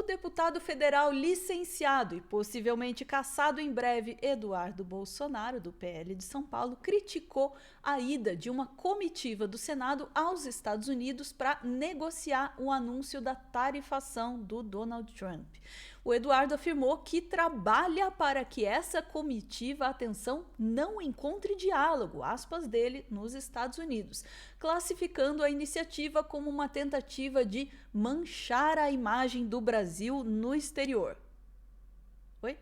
deputado federal licenciado e possivelmente cassado em breve, Eduardo Bolsonaro, do PL de São Paulo, criticou a ida de uma comitiva do Senado aos Estados Unidos para negociar o anúncio da tarifação do Donald Trump. O Eduardo afirmou que trabalha para que essa comitiva, atenção, não encontre diálogo, aspas dele, nos Estados Unidos, classificando a iniciativa como uma tentativa de manchar a imagem do Brasil no exterior. Oi?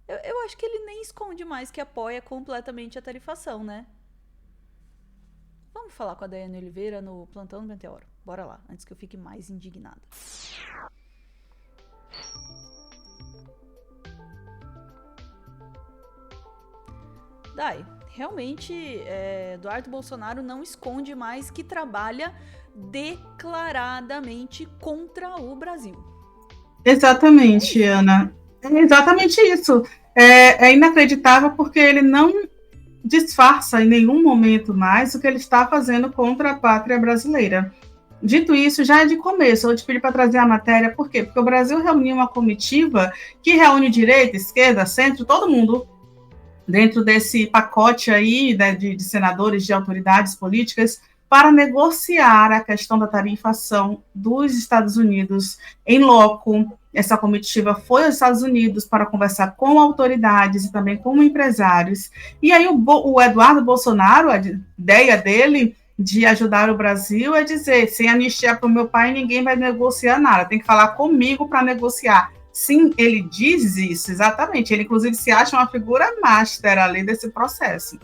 Eu acho que ele nem esconde mais que apoia completamente a tarifação, né? Vamos falar com a Daiane Oliveira no Plantão do Meteoro. Bora lá, antes que eu fique mais indignada. Dai, realmente, Eduardo Bolsonaro não esconde mais que trabalha declaradamente contra o Brasil. Exatamente, Ana. É exatamente isso. É inacreditável porque ele não disfarça em nenhum momento mais o que ele está fazendo contra a pátria brasileira. Dito isso, já é de começo, eu vou te pedir para trazer a matéria, por quê? Porque o Brasil reuniu uma comitiva que reúne direita, esquerda, centro, todo mundo, dentro desse pacote aí, né, de senadores, de autoridades políticas, para negociar a questão da tarifação dos Estados Unidos em loco. Essa comitiva foi aos Estados Unidos para conversar com autoridades e também com empresários. E aí o Eduardo Bolsonaro, a ideia dele de ajudar o Brasil é dizer, sem anistia para o meu pai, ninguém vai negociar nada, tem que falar comigo para negociar. Sim, ele diz isso, exatamente. Ele, inclusive, se acha uma figura master ali desse processo.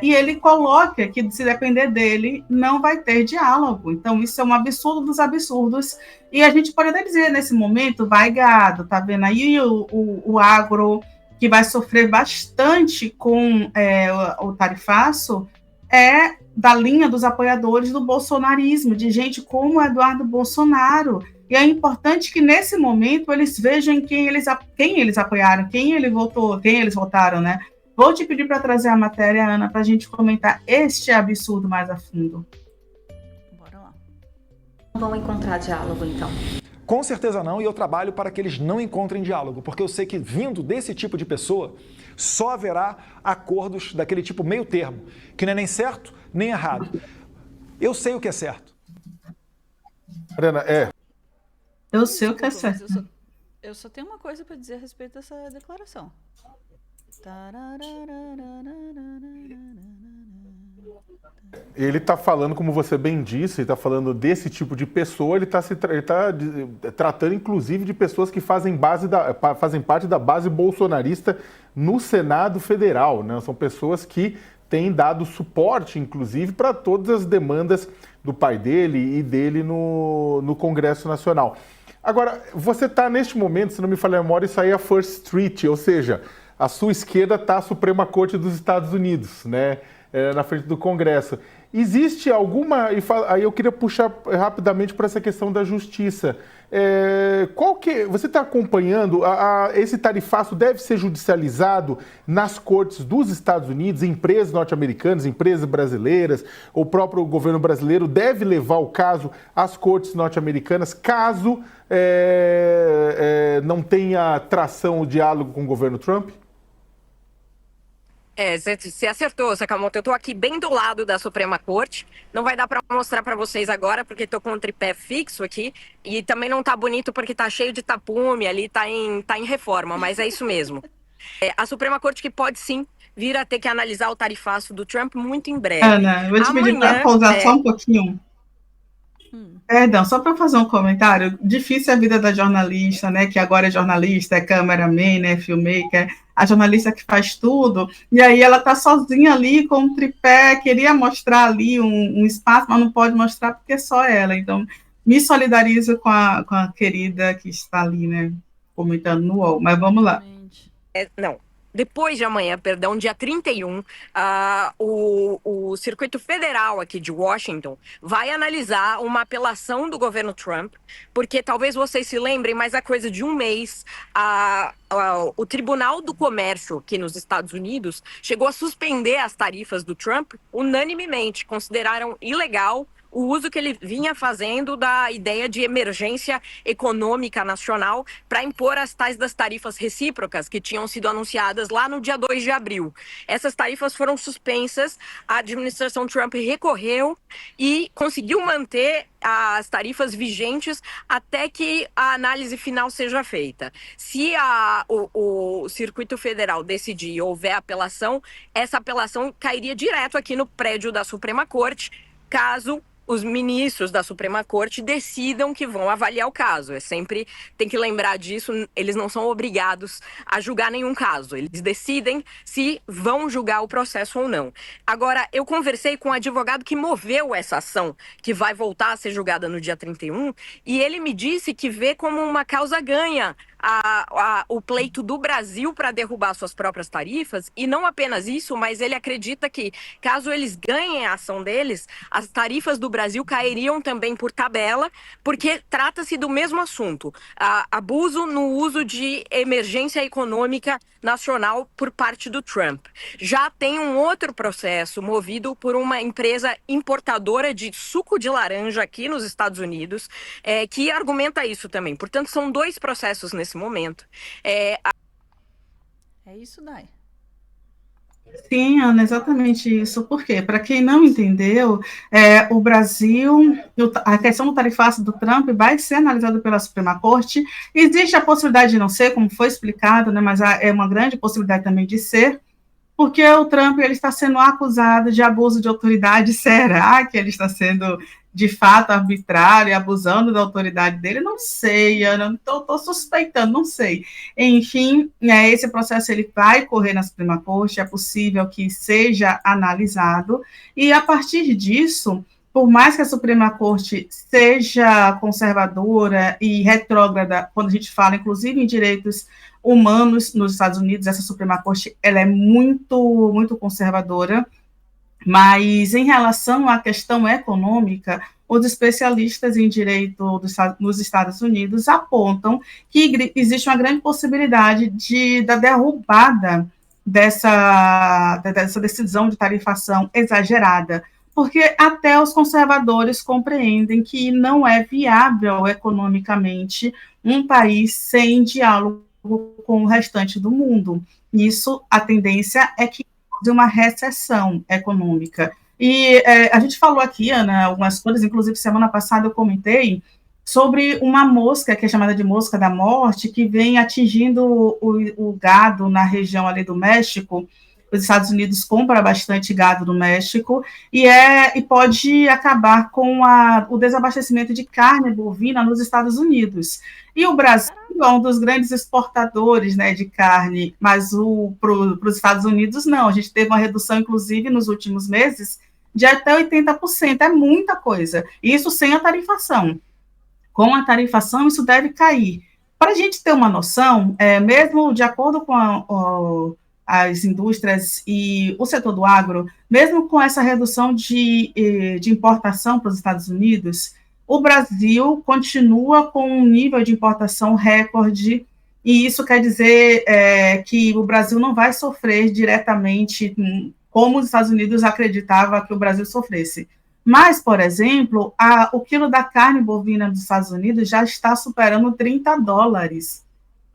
E ele coloca que, se depender dele, não vai ter diálogo. Então, isso é um absurdo dos absurdos. E a gente pode até dizer, nesse momento, vai gado, tá vendo aí o agro, que vai sofrer bastante com o tarifaço, é da linha dos apoiadores do bolsonarismo, de gente como Eduardo Bolsonaro. E é importante que, nesse momento, eles vejam quem eles apoiaram, quem eles votaram, né? Vou te pedir para trazer a matéria, Ana, para a gente comentar este absurdo mais a fundo. Bora lá. Vão encontrar diálogo, então? Com certeza não, e eu trabalho para que eles não encontrem diálogo, porque eu sei que, vindo desse tipo de pessoa, só haverá acordos daquele tipo meio termo, que não é nem certo, nem errado. Eu sei o que é certo. Mariana, Eu sei o que é certo. Eu só tenho uma coisa para dizer a respeito dessa declaração. ele está falando, como você bem disse, ele está falando desse tipo de pessoa, ele está tratando inclusive de pessoas que fazem parte da base bolsonarista no Senado Federal, né? São pessoas que têm dado suporte, inclusive, para todas as demandas do pai dele e dele no Congresso Nacional. Agora, você está neste momento, se não me falha a memória, isso aí é a First Street, ou seja, a sua esquerda está a Suprema Corte dos Estados Unidos, né? Na frente do Congresso. Existe alguma... Aí eu queria puxar rapidamente para essa questão da justiça. Você está acompanhando? Esse tarifaço deve ser judicializado nas cortes dos Estados Unidos, empresas norte-americanas, empresas brasileiras, o próprio governo brasileiro deve levar o caso às cortes norte-americanas, caso não tenha tração o diálogo com o governo Trump? Você acertou, Sakamoto. Eu estou aqui bem do lado da Suprema Corte. Não vai dar para mostrar para vocês agora, porque estou com um tripé fixo aqui. E também não tá bonito porque tá cheio de tapume ali, tá em reforma, mas é isso mesmo. A Suprema Corte que pode sim vir a ter que analisar o tarifaço do Trump muito em breve. Ana, eu vou te pedir para pausar só um pouquinho. Perdão, só para fazer um comentário. Difícil a vida da jornalista, né? Que agora é jornalista, é cameraman, né? Filmmaker, a jornalista que faz tudo. E aí ela está sozinha ali com um tripé, queria mostrar ali um espaço, mas não pode mostrar porque é só ela. Então, me solidarizo com a querida que está ali, né? Comentando no UOL. Mas vamos lá. Depois de amanhã, dia 31, o Circuito Federal aqui de Washington vai analisar uma apelação do governo Trump, porque talvez vocês se lembrem, mas há coisa de um mês, o Tribunal do Comércio aqui nos Estados Unidos chegou a suspender as tarifas do Trump unanimemente, consideraram ilegal o uso que ele vinha fazendo da ideia de emergência econômica nacional para impor as tais das tarifas recíprocas que tinham sido anunciadas lá no dia 2 de abril. Essas tarifas foram suspensas, a administração Trump recorreu e conseguiu manter as tarifas vigentes até que a análise final seja feita. Se o Circuito Federal decidir e houver apelação, essa apelação cairia direto aqui no prédio da Suprema Corte, caso os ministros da Suprema Corte decidam que vão avaliar o caso. Sempre tem que lembrar disso, eles não são obrigados a julgar nenhum caso. Eles decidem se vão julgar o processo ou não. Agora, eu conversei com o advogado que moveu essa ação, que vai voltar a ser julgada no dia 31, e ele me disse que vê como uma causa ganha o pleito do Brasil para derrubar suas próprias tarifas, e não apenas isso, mas ele acredita que, caso eles ganhem a ação deles, as tarifas do Brasil cairiam também por tabela, porque trata-se do mesmo assunto, abuso no uso de emergência econômica nacional por parte do Trump. Já tem um outro processo movido por uma empresa importadora de suco de laranja aqui nos Estados Unidos, que argumenta isso também. Portanto, são dois processos nesse momento. É isso, Nai. Sim, Ana, exatamente isso. Por quê? Para quem não entendeu, o Brasil, a questão do tarifaço do Trump vai ser analisada pela Suprema Corte. Existe a possibilidade de não ser, como foi explicado, né, mas é uma grande possibilidade também de ser, porque o Trump ele está sendo acusado de abuso de autoridade. Será que ele está sendo, de fato, arbitrário e abusando da autoridade dele? Não sei, Ana, estou suspeitando, não sei. Enfim, esse processo ele vai correr na Suprema Corte, é possível que seja analisado, e a partir disso, por mais que a Suprema Corte seja conservadora e retrógrada, quando a gente fala, inclusive, em direitos humanos nos Estados Unidos, essa Suprema Corte ela é muito, muito conservadora, mas em relação à questão econômica, os especialistas em direito nos Estados Unidos apontam que existe uma grande possibilidade da derrubada dessa decisão de tarifação exagerada, porque até os conservadores compreendem que não é viável economicamente um país sem diálogo com o restante do mundo. Isso, a tendência é que de uma recessão econômica. E a gente falou aqui, Ana, algumas coisas, inclusive semana passada eu comentei sobre uma mosca, que é chamada de mosca da morte, que vem atingindo o gado na região ali do México. Os Estados Unidos compram bastante gado do México e pode acabar com o desabastecimento de carne bovina nos Estados Unidos. E o Brasil é um dos grandes exportadores, né, de carne, mas para os Estados Unidos não. A gente teve uma redução, inclusive, nos últimos meses, de até 80%. É muita coisa. Isso sem a tarifação. Com a tarifação, isso deve cair. Para a gente ter uma noção, mesmo de acordo com as indústrias e o setor do agro, mesmo com essa redução de importação para os Estados Unidos, o Brasil continua com um nível de importação recorde, e isso quer dizer que o Brasil não vai sofrer diretamente como os Estados Unidos acreditavam que o Brasil sofresse. Mas, por exemplo, o quilo da carne bovina dos Estados Unidos já está superando $30.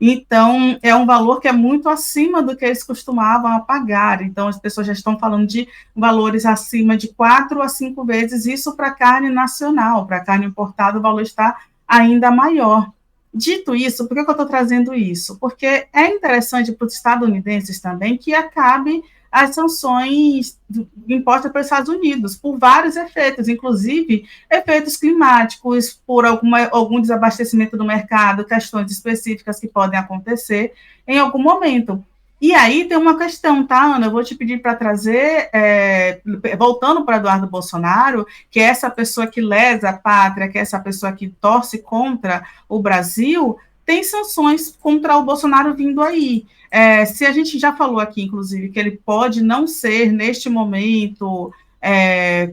Então, é um valor que é muito acima do que eles costumavam pagar. Então, as pessoas já estão falando de valores acima de 4 a 5 vezes isso para carne nacional. Para carne importada, o valor está ainda maior. Dito isso, por que eu estou trazendo isso? Porque é interessante para os estadunidenses também que acabe as sanções impostas pelos Estados Unidos, por vários efeitos, inclusive efeitos climáticos, por algum desabastecimento do mercado, questões específicas que podem acontecer em algum momento. E aí tem uma questão, tá, Ana? Eu vou te pedir para trazer, voltando para Eduardo Bolsonaro, que é essa pessoa que lesa a pátria, que é essa pessoa que torce contra o Brasil, tem sanções contra o Bolsonaro vindo aí. Se a gente já falou aqui, inclusive, que ele pode não ser, neste momento,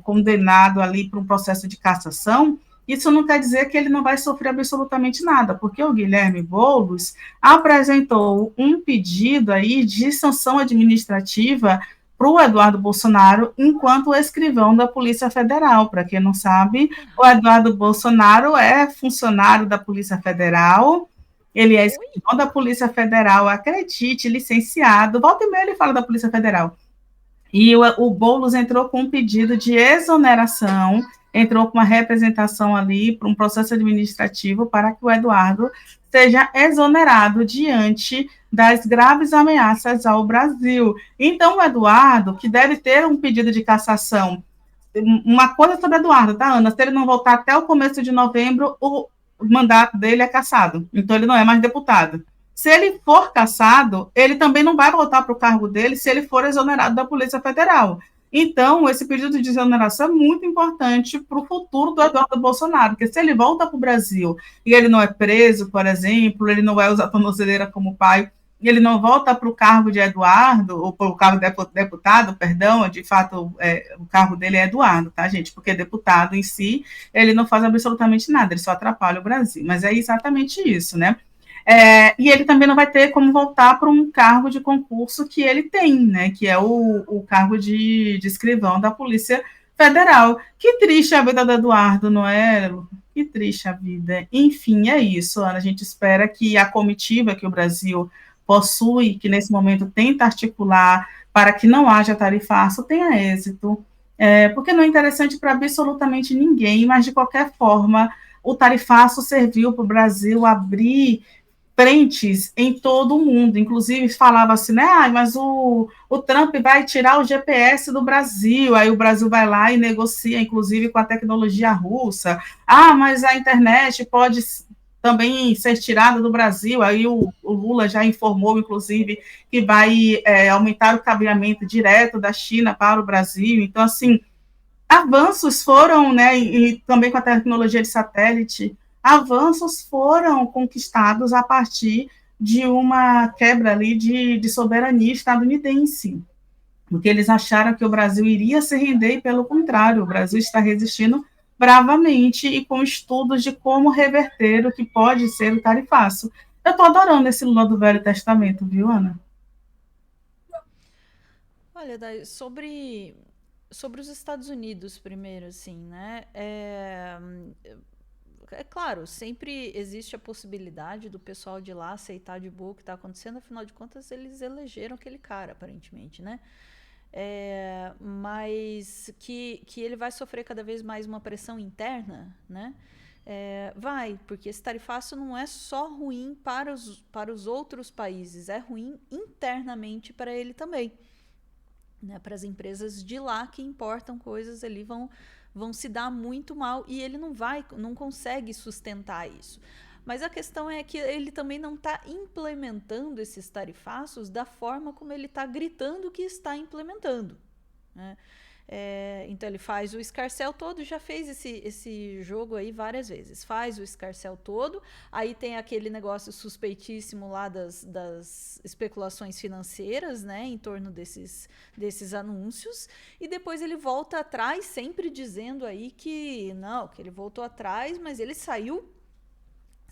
condenado ali para um processo de cassação, isso não quer dizer que ele não vai sofrer absolutamente nada, porque o Guilherme Boulos apresentou um pedido aí de sanção administrativa para o Eduardo Bolsonaro enquanto escrivão da Polícia Federal. Para quem não sabe, o Eduardo Bolsonaro é funcionário da Polícia Federal, ele é escrivão da Polícia Federal, acredite, licenciado, volta e meia ele fala da Polícia Federal. E o Boulos entrou com um pedido de exoneração, entrou com uma representação ali para um processo administrativo para que o Eduardo seja exonerado diante das graves ameaças ao Brasil. Então, o Eduardo, que deve ter um pedido de cassação, uma coisa sobre o Eduardo, tá, Ana? Se ele não voltar até o começo de novembro, o mandato dele é cassado. Então, ele não é mais deputado. Se ele for cassado, ele também não vai voltar para o cargo dele se ele for exonerado da Polícia Federal. Então, esse pedido de exoneração é muito importante para o futuro do Eduardo Bolsonaro, porque se ele volta para o Brasil e ele não é preso, por exemplo, ele não vai usar a tornozeleira como pai, ele não volta para o cargo de Eduardo, ou para o cargo de deputado, perdão, de fato, o cargo dele é Eduardo, tá, gente? Porque deputado em si, ele não faz absolutamente nada, ele só atrapalha o Brasil. Mas é exatamente isso, né? E ele também não vai ter como voltar para um cargo de concurso que ele tem, né, que é o cargo de escrivão da Polícia Federal. Que triste a vida do Eduardo, não é? Que triste a vida. Enfim, é isso, Ana. A gente espera que a comitiva que o Brasil possui, que nesse momento tenta articular para que não haja tarifaço, tenha êxito. Porque não é interessante para absolutamente ninguém, mas de qualquer forma, o tarifaço serviu para o Brasil abrir frentes em todo o mundo, inclusive falava assim, né, mas o Trump vai tirar o GPS do Brasil, aí o Brasil vai lá e negocia, inclusive com a tecnologia russa, mas a internet pode também ser tirada do Brasil, aí o Lula já informou, inclusive, que vai aumentar o cabeamento direto da China para o Brasil, então, assim, avanços foram, né, e também com a tecnologia de satélite, avanços foram conquistados a partir de uma quebra ali de soberania estadunidense, porque eles acharam que o Brasil iria se render e, pelo contrário, o Brasil está resistindo bravamente e com estudos de como reverter o que pode ser o tarifaço. Eu estou adorando esse Lula do Velho Testamento, viu, Ana? Olha, Dai, sobre os Estados Unidos primeiro, assim, né? É claro, sempre existe a possibilidade do pessoal de lá aceitar de boa o que está acontecendo, afinal de contas, eles elegeram aquele cara, aparentemente, né? Mas que ele vai sofrer cada vez mais uma pressão interna, né? Vai, porque esse tarifaço não é só ruim para os outros países, é ruim internamente para ele também. Né, para as empresas de lá que importam coisas, ali vão se dar muito mal e ele não consegue sustentar isso. Mas a questão é que ele também não está implementando esses tarifaços da forma como ele está gritando que está implementando, né? Então ele faz o escarcéu todo, já fez esse jogo aí várias vezes, faz o escarcéu todo, aí tem aquele negócio suspeitíssimo lá das especulações financeiras, né, em torno desses anúncios, e depois ele volta atrás, sempre dizendo aí que ele voltou atrás, mas ele saiu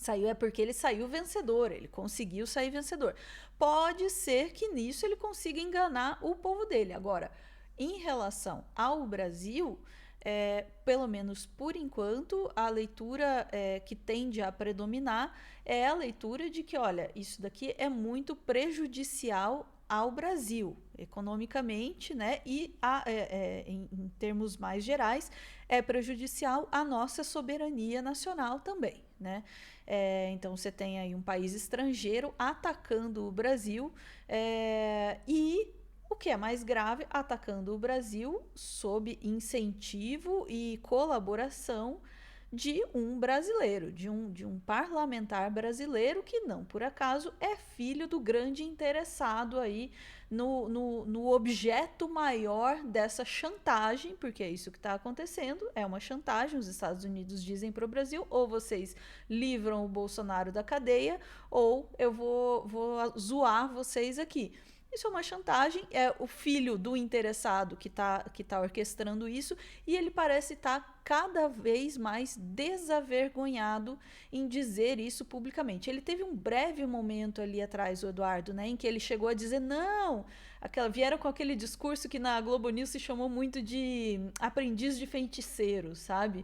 é porque ele saiu vencedor, ele conseguiu sair vencedor. Pode ser que nisso ele consiga enganar o povo dele. Agora, em relação ao Brasil, pelo menos por enquanto, a leitura que tende a predominar é a leitura de que, olha, isso daqui é muito prejudicial ao Brasil, economicamente, né? E em termos mais gerais, é prejudicial à nossa soberania nacional também, né? Então, você tem aí um país estrangeiro atacando o Brasil e o que é mais grave, atacando o Brasil sob incentivo e colaboração de um brasileiro, de um parlamentar brasileiro que não, por acaso, é filho do grande interessado aí no objeto maior dessa chantagem, porque é isso que está acontecendo, é uma chantagem. Os Estados Unidos dizem para o Brasil, ou vocês livram o Bolsonaro da cadeia, ou eu vou zoar vocês aqui. Isso é uma chantagem, é o filho do interessado que tá orquestrando isso, e ele parece estar cada vez mais desavergonhado em dizer isso publicamente. Ele teve um breve momento ali atrás, o Eduardo, né, em que ele chegou a dizer, não, vieram com aquele discurso que na Globo News se chamou muito de aprendiz de feiticeiro, sabe?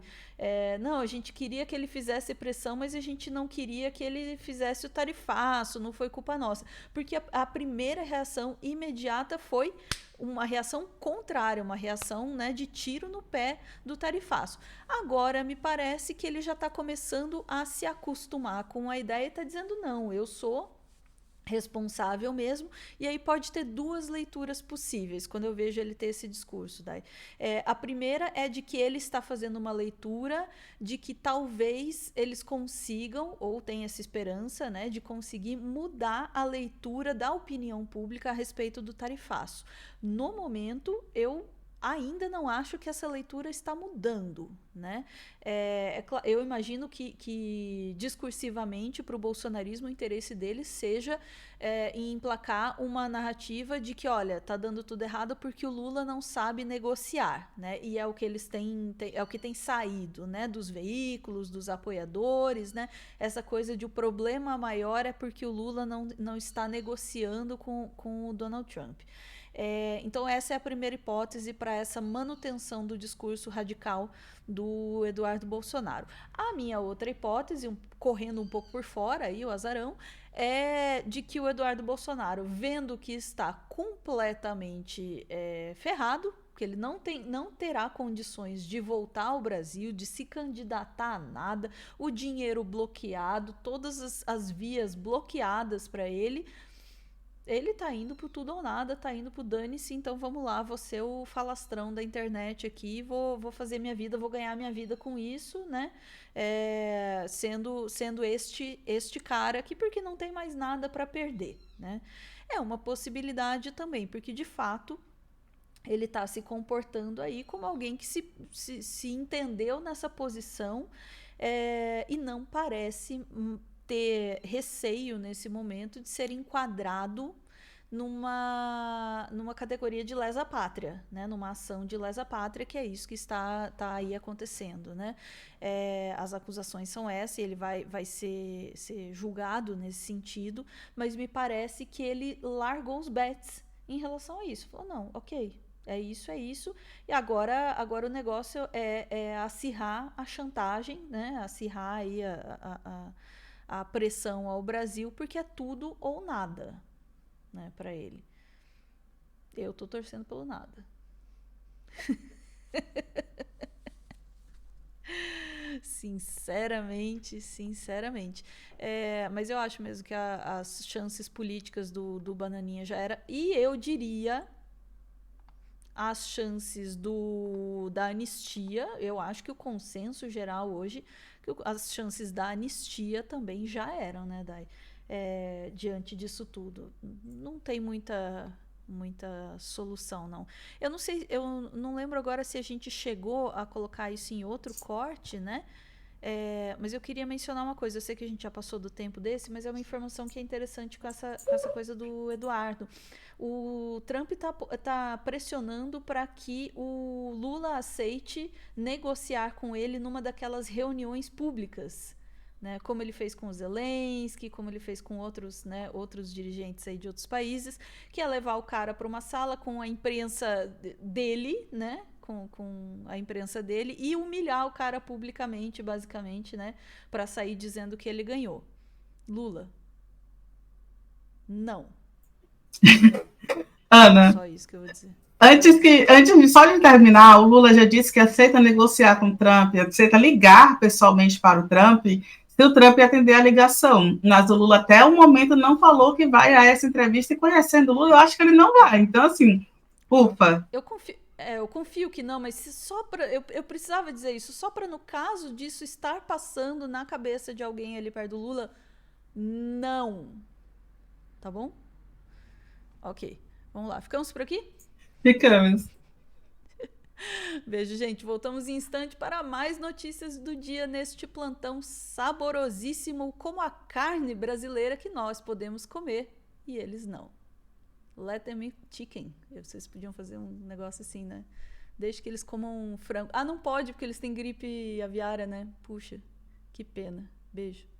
Não, a gente queria que ele fizesse pressão, mas a gente não queria que ele fizesse o tarifaço, não foi culpa nossa. Porque a primeira reação imediata foi uma reação contrária, uma reação, né, de tiro no pé do tarifaço. Agora, me parece que ele já está começando a se acostumar com a ideia e está dizendo, não, eu sou responsável mesmo, e aí pode ter duas leituras possíveis quando eu vejo ele ter esse discurso. Daí. A primeira é de que ele está fazendo uma leitura de que talvez eles consigam, ou tem essa esperança, né, de conseguir mudar a leitura da opinião pública a respeito do tarifaço. No momento, eu ainda não acho que essa leitura está mudando, né? Eu imagino que discursivamente, para o bolsonarismo, o interesse dele seja em emplacar uma narrativa de que, olha, tá dando tudo errado porque o Lula não sabe negociar, né? E é o que eles é o que tem saído, né? Dos veículos, dos apoiadores, né? Essa coisa de o problema maior é porque o Lula não está negociando com o Donald Trump. Então essa é a primeira hipótese para essa manutenção do discurso radical do Eduardo Bolsonaro. A minha outra hipótese, correndo um pouco por fora aí, o azarão, é de que o Eduardo Bolsonaro, vendo que está completamente ferrado, que ele não terá condições de voltar ao Brasil, de se candidatar a nada, o dinheiro bloqueado, todas as vias bloqueadas para ele tá indo pro tudo ou nada, tá indo pro dane-se, então vamos lá, vou ser o falastrão da internet aqui, vou fazer minha vida, vou ganhar minha vida com isso, né? Sendo este cara aqui, porque não tem mais nada para perder, né? É uma possibilidade também, porque de fato ele está se comportando aí como alguém que se entendeu nessa posição e não parece ter receio nesse momento de ser enquadrado numa categoria de lesa pátria, né? Numa ação de lesa pátria, que é isso que está aí acontecendo, né? As acusações são essas, e ele vai ser julgado nesse sentido, mas me parece que ele largou os bets em relação a isso. Falou, não, ok, é isso, e agora o negócio é acirrar a chantagem, né? Acirrar aí a pressão ao Brasil, porque é tudo ou nada, né, para ele. Eu tô torcendo pelo nada. Sinceramente. Mas eu acho mesmo que as chances políticas do Bananinha já era. E eu diria as chances da anistia, eu acho que o consenso geral hoje, que as chances da anistia também já eram, né, Dai? Diante disso tudo. Não tem muita solução, não. Eu não sei, eu não lembro agora se a gente chegou a colocar isso em outro corte, né? Mas eu queria mencionar uma coisa. Eu sei que a gente já passou do tempo desse, mas é uma informação que é interessante com essa coisa do Eduardo. O Trump tá pressionando para que o Lula aceite negociar com ele numa daquelas reuniões públicas, né? Como ele fez com o Zelensky, como ele fez com outros dirigentes aí de outros países, que é levar o cara para uma sala com a imprensa dele, né? Com a imprensa dele, e humilhar o cara publicamente, basicamente, né, para sair dizendo que ele ganhou. Lula, não. Ana, só isso que eu vou dizer. Só de terminar, o Lula já disse que aceita negociar com o Trump, aceita ligar pessoalmente para o Trump, se o Trump atender a ligação. Mas o Lula até o momento não falou que vai a essa entrevista, e conhecendo o Lula, eu acho que ele não vai. Então, assim, ufa. Eu confio que não, mas eu precisava dizer isso, só para no caso disso estar passando na cabeça de alguém ali perto do Lula, não. Tá bom? Ok, vamos lá. Ficamos por aqui? Ficamos. Beijo, gente. Voltamos em instante para mais notícias do dia neste plantão saborosíssimo, como a carne brasileira que nós podemos comer e eles não. Let them eat chicken. Vocês podiam fazer um negócio assim, né? Desde que eles comam frango. Ah, não pode, porque eles têm gripe aviária, né? Puxa, que pena. Beijo.